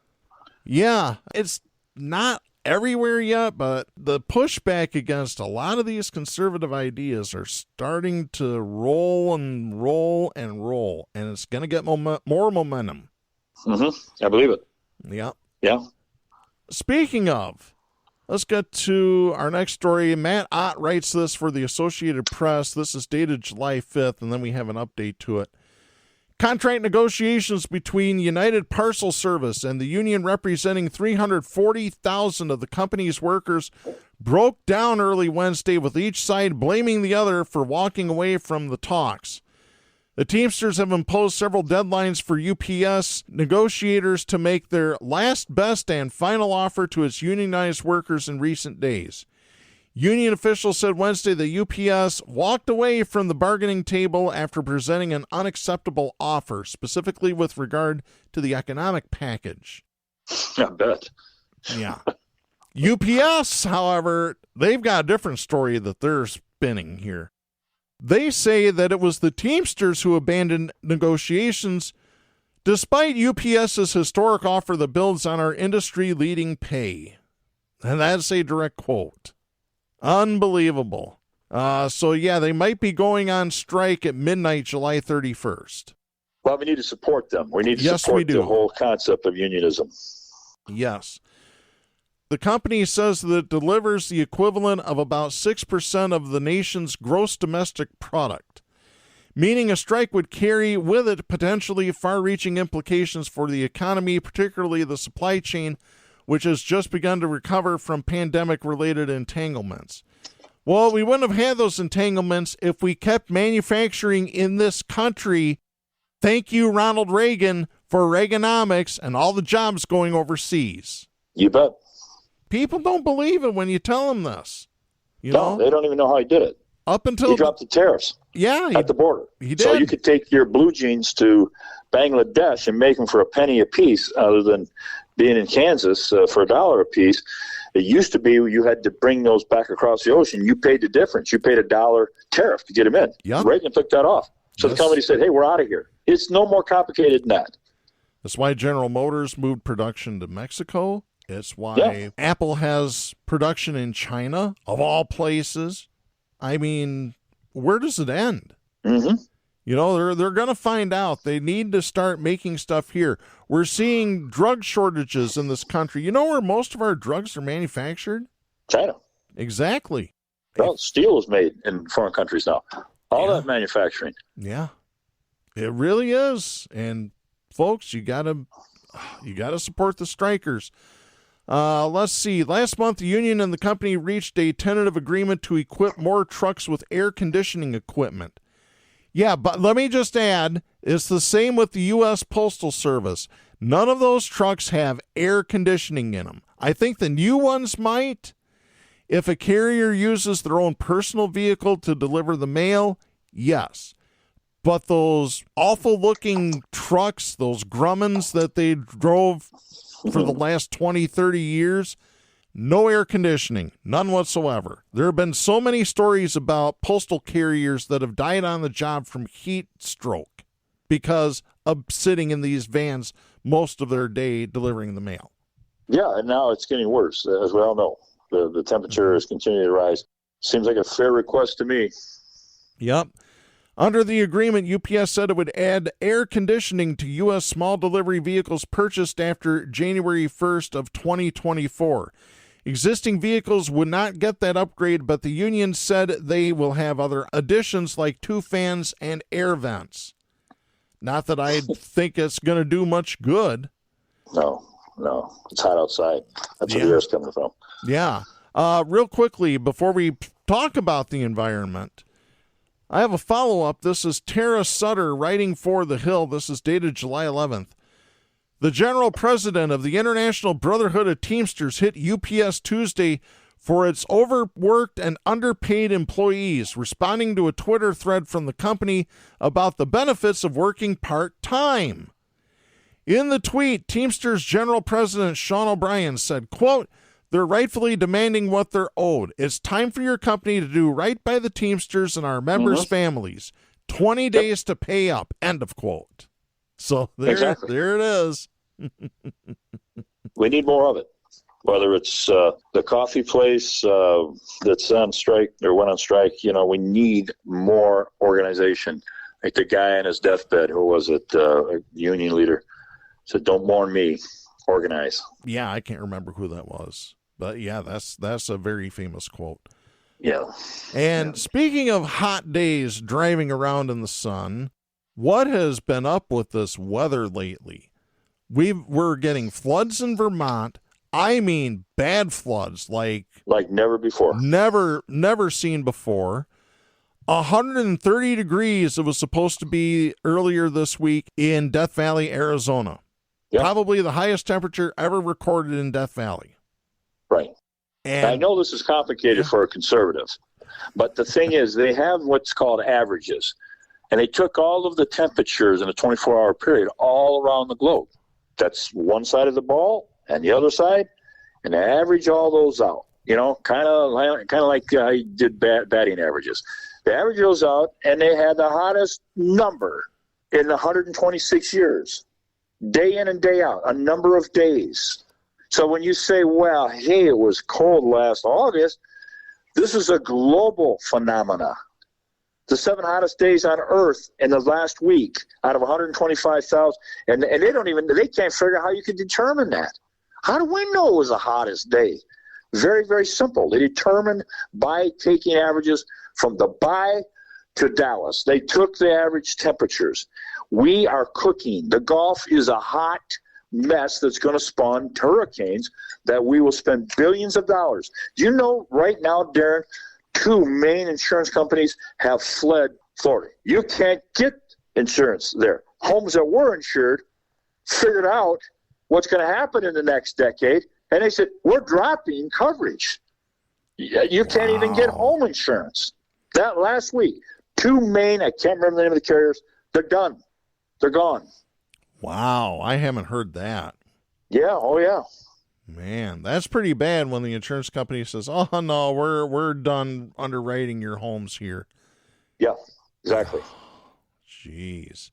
[SPEAKER 2] Yeah, it's not everywhere yet, but the pushback against a lot of these conservative ideas are starting to roll, and it's going to get more momentum.
[SPEAKER 3] I believe it.
[SPEAKER 2] Yeah. Speaking of, let's get to our next story. Matt Ott writes this for the Associated Press. This is dated July 5th, and then we have an update to it. Contract negotiations between United Parcel Service and the union representing 340,000 of the company's workers broke down early Wednesday, with each side blaming the other for walking away from the talks. The Teamsters have imposed several deadlines for UPS negotiators to make their last, best, and final offer to its unionized workers in recent days. Union officials said Wednesday that UPS walked away from the bargaining table after presenting an unacceptable offer, specifically with regard to the economic package.
[SPEAKER 3] I bet.
[SPEAKER 2] Yeah. UPS, however, they've got a different story that they're spinning here. They say that it was the Teamsters who abandoned negotiations despite UPS's historic offer that builds on our industry-leading pay. And that's a direct quote. Unbelievable. They might be going on strike at midnight, July 31st.
[SPEAKER 3] Well, we need to support them. We need to support the whole concept of unionism.
[SPEAKER 2] Yes. The company says that it delivers the equivalent of about 6% of the nation's gross domestic product, meaning a strike would carry with it potentially far-reaching implications for the economy, particularly the supply chain, which has just begun to recover from pandemic-related entanglements. Well, we wouldn't have had those entanglements if we kept manufacturing in this country. Thank you, Ronald Reagan, for Reaganomics and all the jobs going overseas.
[SPEAKER 3] You bet.
[SPEAKER 2] People don't believe it when you tell them this.
[SPEAKER 3] They don't even know how he did it.
[SPEAKER 2] Up until
[SPEAKER 3] he dropped the tariffs at the border.
[SPEAKER 2] He did.
[SPEAKER 3] So you could take your blue jeans to Bangladesh and make them for a penny a piece, other than being in Kansas for $1 a piece. It used to be you had to bring those back across the ocean. You paid the difference. You paid $1 tariff to get them in.
[SPEAKER 2] Yep.
[SPEAKER 3] Reagan took that off. So the company said, hey, we're out of here. It's no more complicated than that.
[SPEAKER 2] That's why General Motors moved production to Mexico. It's why Apple has production in China, of all places. I mean, where does it end?
[SPEAKER 3] Mm-hmm.
[SPEAKER 2] You know, they're going to find out. They need to start making stuff here. We're seeing drug shortages in this country. You know where most of our drugs are manufactured?
[SPEAKER 3] China.
[SPEAKER 2] Exactly.
[SPEAKER 3] Well, steel is made in foreign countries now. All that manufacturing.
[SPEAKER 2] Yeah, it really is. And folks, you gotta support the strikers. Let's see. Last month, the union and the company reached a tentative agreement to equip more trucks with air conditioning equipment. Yeah, but let me just add, it's the same with the U.S. Postal Service. None of those trucks have air conditioning in them. I think the new ones might. If a carrier uses their own personal vehicle to deliver the mail, yes. But those awful-looking trucks, those Grummins that they drove for the last 20, 30 years, no air conditioning, none whatsoever. There have been so many stories about postal carriers that have died on the job from heat stroke because of sitting in these vans most of their day delivering the mail.
[SPEAKER 3] Yeah, and now it's getting worse, as we all know. The temperature is continuing to rise. Seems like a fair request to me.
[SPEAKER 2] Yep. Under the agreement, UPS said it would add air conditioning to U.S. small delivery vehicles purchased after January 1st of 2024. Existing vehicles would not get that upgrade, but the union said they will have other additions like 2 fans and air vents. Not that I think it's going to do much good.
[SPEAKER 3] No. It's hot outside. That's where the air's coming from.
[SPEAKER 2] Yeah. Real quickly, before we talk about the environment, I have a follow-up. This is Tara Sutter writing for The Hill. This is dated July 11th. The general president of the International Brotherhood of Teamsters hit UPS Tuesday for its overworked and underpaid employees, responding to a Twitter thread from the company about the benefits of working part-time. In the tweet, Teamsters General President Sean O'Brien said, quote, "They're rightfully demanding what they're owed. It's time for your company to do right by the Teamsters and our members' families. 20 days to pay up," end of quote. So there it is.
[SPEAKER 3] We need more of it. Whether it's the coffee place that's on strike or went on strike, we need more organization. Like the guy on his deathbed, who was it, a union leader, said, "Don't mourn me, organize."
[SPEAKER 2] Yeah, I can't remember who that was. But yeah, that's a very famous quote.
[SPEAKER 3] Yeah.
[SPEAKER 2] And speaking of hot days driving around in the sun, what has been up with this weather lately? We're getting floods in Vermont. I mean, bad floods, like
[SPEAKER 3] never before.
[SPEAKER 2] Never seen before. 130 degrees it was supposed to be earlier this week in Death Valley, Arizona. Yep. Probably the highest temperature ever recorded in Death Valley.
[SPEAKER 3] Right. And I know this is complicated for a conservative, but the thing is, they have what's called averages, and they took all of the temperatures in a 24-hour period all around the globe. That's one side of the ball and the other side, and they average all those out. Kind of like I did batting averages. They average those out, and they had the hottest number in 126 years, day in and day out, a number of days. So when you say, well, hey, it was cold last August, this is a global phenomena. The 7 hottest days on Earth in the last week out of 125,000, and they can't figure out how you can determine that. How do we know it was the hottest day? Very, very simple. They determined by taking averages from Dubai to Dallas. They took the average temperatures. We are cooking. The Gulf is a hot mess that's going to spawn hurricanes that we will spend billions of dollars. Do you know right now, Darren, 2 main insurance companies have fled Florida. You can't get insurance there. Homes that were insured figured out what's going to happen in the next decade, and they said, we're dropping coverage. You can't even get home insurance. That last week, 2 main, I can't remember the name of the carriers, they're done. They're gone.
[SPEAKER 2] Wow, I haven't heard that.
[SPEAKER 3] Yeah, oh yeah.
[SPEAKER 2] Man, that's pretty bad when the insurance company says, "Oh no, we're done underwriting your homes here."
[SPEAKER 3] Yeah, exactly.
[SPEAKER 2] Jeez.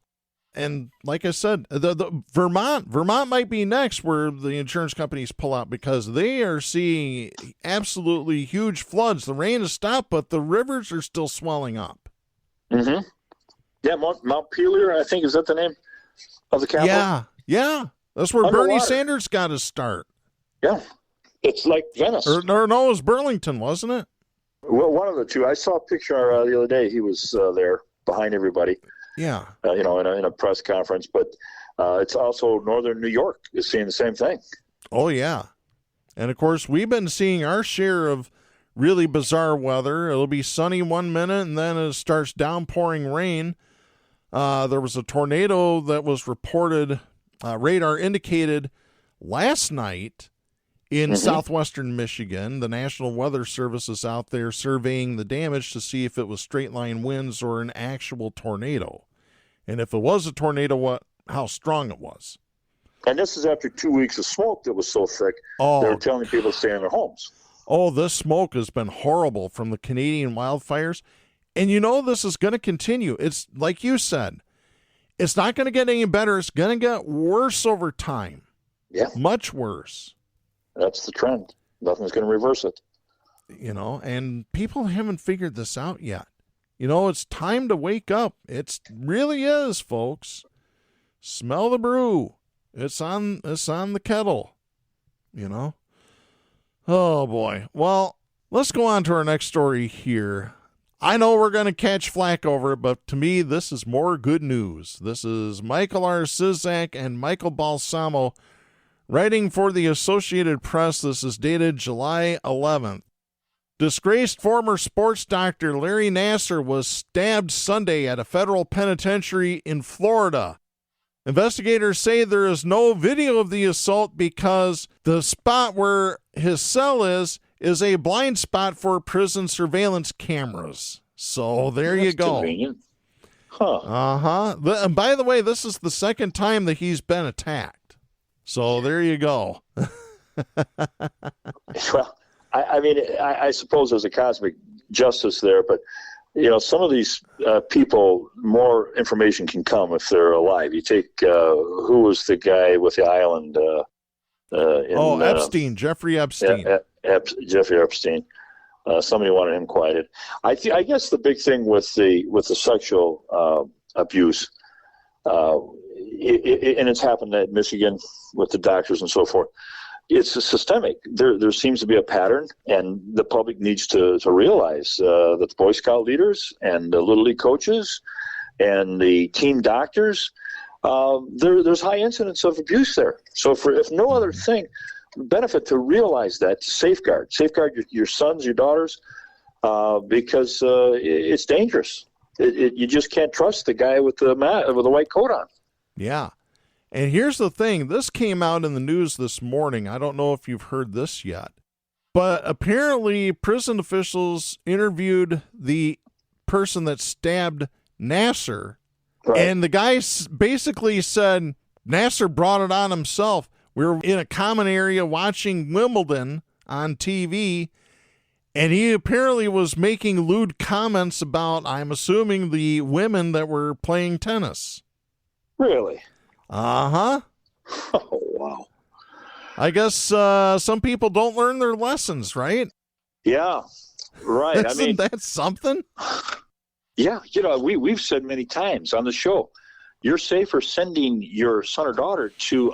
[SPEAKER 2] And like I said, the Vermont might be next where the insurance companies pull out because they are seeing absolutely huge floods. The rain has stopped, but the rivers are still swelling up.
[SPEAKER 3] Mm-hmm. Yeah, Mount Pelier, I think, is that the name of the capital?
[SPEAKER 2] Yeah. That's where
[SPEAKER 3] Underwater.
[SPEAKER 2] Bernie Sanders got his start.
[SPEAKER 3] Yeah. It's like Venice.
[SPEAKER 2] Or no, it was Burlington, wasn't it?
[SPEAKER 3] Well, one of the two. I saw a picture the other day. He was there behind everybody.
[SPEAKER 2] Yeah.
[SPEAKER 3] In a press conference. But it's also northern New York is seeing the same thing.
[SPEAKER 2] Oh, yeah. And, of course, we've been seeing our share of really bizarre weather. It'll be sunny one minute, and then it starts downpouring rain. There was a tornado that was reported, radar indicated last night in southwestern Michigan. The National Weather Service is out there surveying the damage to see if it was straight line winds or an actual tornado. And if it was a tornado, how strong it was.
[SPEAKER 3] And this is after 2 weeks of smoke that was so thick, they were telling people to stay in their homes.
[SPEAKER 2] Oh, this smoke has been horrible from the Canadian wildfires. And this is going to continue. It's like you said, it's not going to get any better. It's going to get worse over time.
[SPEAKER 3] Yeah.
[SPEAKER 2] Much worse.
[SPEAKER 3] That's the trend. Nothing's going to reverse it.
[SPEAKER 2] And people haven't figured this out yet. It's time to wake up. It really is, folks. Smell the brew. It's on the kettle. Oh, boy. Well, let's go on to our next story here. I know we're going to catch flack over it, but to me, this is more good news. This is Michael R. Sizak and Michael Balsamo writing for the Associated Press. This is dated July 11th. Disgraced former sports doctor Larry Nassar was stabbed Sunday at a federal penitentiary in Florida. Investigators say there is no video of the assault because the spot where his cell is a blind spot for prison surveillance cameras. So there you go.
[SPEAKER 3] Convenient. Huh.
[SPEAKER 2] Uh-huh. And by the way, this is the second time that he's been attacked. So there you go.
[SPEAKER 3] Well, I suppose there's a cosmic justice there, but some of these people, more information can come if they're alive. You take who was the guy with the island?
[SPEAKER 2] Epstein, Jeffrey Epstein.
[SPEAKER 3] Jeffrey Epstein. Somebody wanted him quieted. I guess the big thing with the sexual abuse, and it's happened at Michigan with the doctors and so forth. It's systemic. There seems to be a pattern, and the public needs to realize that the Boy Scout leaders and the Little League coaches and the team doctors, there's high incidence of abuse there. So if no other thing, benefit to realize that, safeguard your sons, your daughters, because it's dangerous. You just can't trust the guy with the white coat on.
[SPEAKER 2] Yeah. And here's the thing. This came out in the news this morning. I don't know if you've heard this yet. But apparently prison officials interviewed the person that stabbed Nassar. Right. And the guy basically said Nassar brought it on himself. We were in a common area watching Wimbledon on TV, and he apparently was making lewd comments about, I'm assuming, the women that were playing tennis.
[SPEAKER 3] Really?
[SPEAKER 2] Uh-huh.
[SPEAKER 3] Oh, wow.
[SPEAKER 2] I guess some people don't learn their lessons, right?
[SPEAKER 3] Yeah, right.
[SPEAKER 2] Isn't that something?
[SPEAKER 3] Yeah, we've said many times on the show, you're safer sending your son or daughter to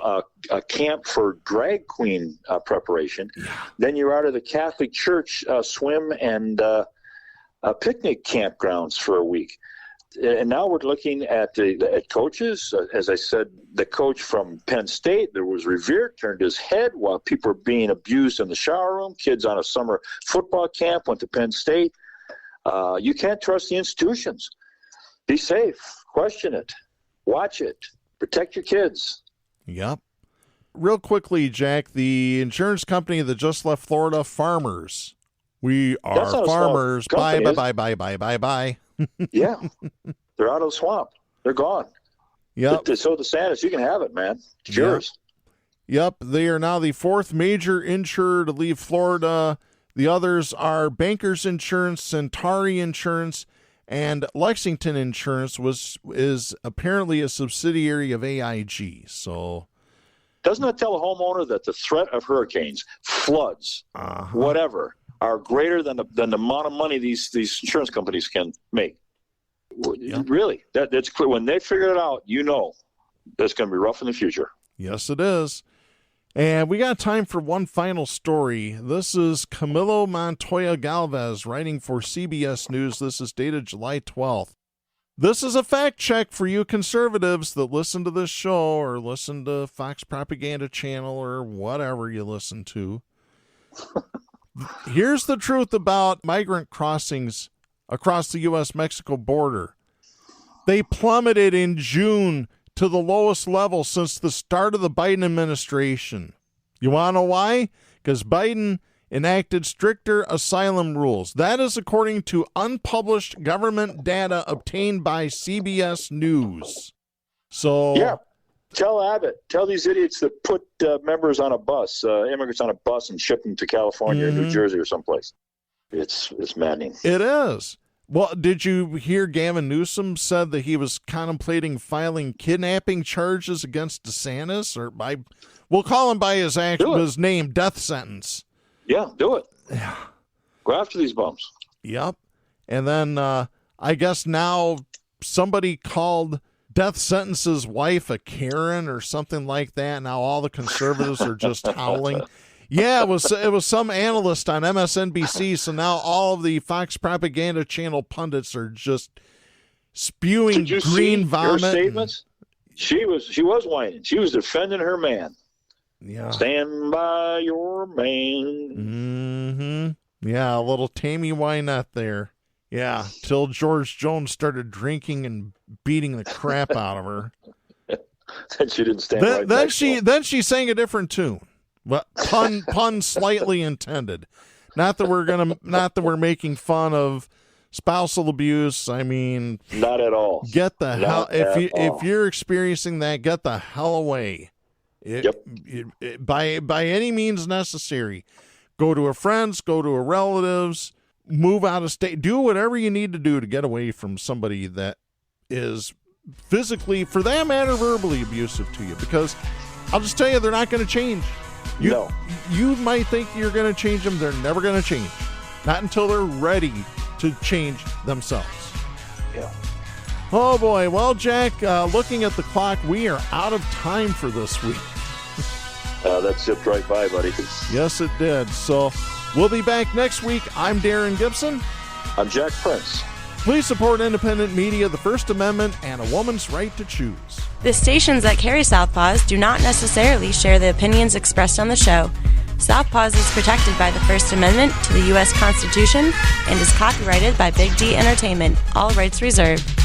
[SPEAKER 3] a camp for drag queen preparation than you are to the Catholic Church swim and picnic campgrounds for a week. And now we're looking at coaches. As I said, the coach from Penn State, there was Revere, turned his head while people were being abused in the shower room. Kids on a summer football camp went to Penn State. You can't trust the institutions. Be safe. Question it. Watch it. Protect your kids.
[SPEAKER 2] Yep. Real quickly, Jack, the insurance company that just left Florida, Farmers. We are farmers. Bye, bye, bye, bye, bye, bye.
[SPEAKER 3] Yeah. They're out of the swamp. They're gone.
[SPEAKER 2] Yep.
[SPEAKER 3] So DeSantis, you can have it, man. It's yours.
[SPEAKER 2] Yep. They are now the fourth major insurer to leave Florida. The others are Bankers Insurance, Centauri Insurance, And Lexington Insurance is apparently a subsidiary of AIG. So,
[SPEAKER 3] doesn't that tell a homeowner that the threat of hurricanes, floods, whatever, are greater than the amount of money these insurance companies can make? Yeah. Really, that's clear. When they figure it out, that's going to be rough in the future.
[SPEAKER 2] Yes, it is. And we got time for one final story. This is Camilo Montoya Galvez writing for CBS News. This is dated July 12th. This is a fact check for you conservatives that listen to this show or listen to Fox Propaganda Channel or whatever you listen to. Here's the truth about migrant crossings across the U.S.-Mexico border. They plummeted in June to the lowest level since the start of the Biden administration. You want to know why? Because Biden enacted stricter asylum rules. That is according to unpublished government data obtained by CBS News. So,
[SPEAKER 3] yeah, tell Abbott, tell these idiots that put immigrants on a bus and ship them to California or New Jersey or someplace. It's maddening.
[SPEAKER 2] It is. Well, did you hear Gavin Newsom said that he was contemplating filing kidnapping charges against DeSantis, or we'll call him by his name, death sentence.
[SPEAKER 3] Yeah, do it. Yeah. Go after these bums.
[SPEAKER 2] Yep. And then I guess now somebody called death sentence's wife a Karen or something like that. Now all the conservatives are just howling. Yeah, it was some analyst on MSNBC, so now all of the Fox Propaganda Channel pundits are just spewing green vomit.
[SPEAKER 3] Her statements? She was whining. She was defending her man.
[SPEAKER 2] Yeah.
[SPEAKER 3] Stand by your man.
[SPEAKER 2] Mm-hmm. Yeah, a little Tammy Wynette there. Yeah, till George Jones started drinking and beating the crap out of her.
[SPEAKER 3] Then she didn't stand
[SPEAKER 2] Then she sang a different tune. Well, pun slightly intended. Not that we're making fun of spousal abuse. I mean,
[SPEAKER 3] not at all.
[SPEAKER 2] Get the hell if you're experiencing that, get the hell away. By any means necessary. Go to a friend's, go to a relative's, move out of state, do whatever you need to do to get away from somebody that is physically, for that matter, verbally abusive to you. Because I'll just tell you, they're not going to change. You might think you're going to change them. They're never going to change. Not until they're ready to change themselves.
[SPEAKER 3] Yeah.
[SPEAKER 2] Oh, boy. Well, Jack, looking at the clock, we are out of time for this week.
[SPEAKER 3] That zipped right by, buddy.
[SPEAKER 2] Yes, it did. So we'll be back next week. I'm Darren Gibson.
[SPEAKER 3] I'm Jack Prince.
[SPEAKER 2] Please support independent media, the First Amendment, and a woman's right to choose.
[SPEAKER 1] The stations that carry Southpaws do not necessarily share the opinions expressed on the show. Southpaws is protected by the First Amendment to the U.S. Constitution and is copyrighted by Big D Entertainment. All rights reserved.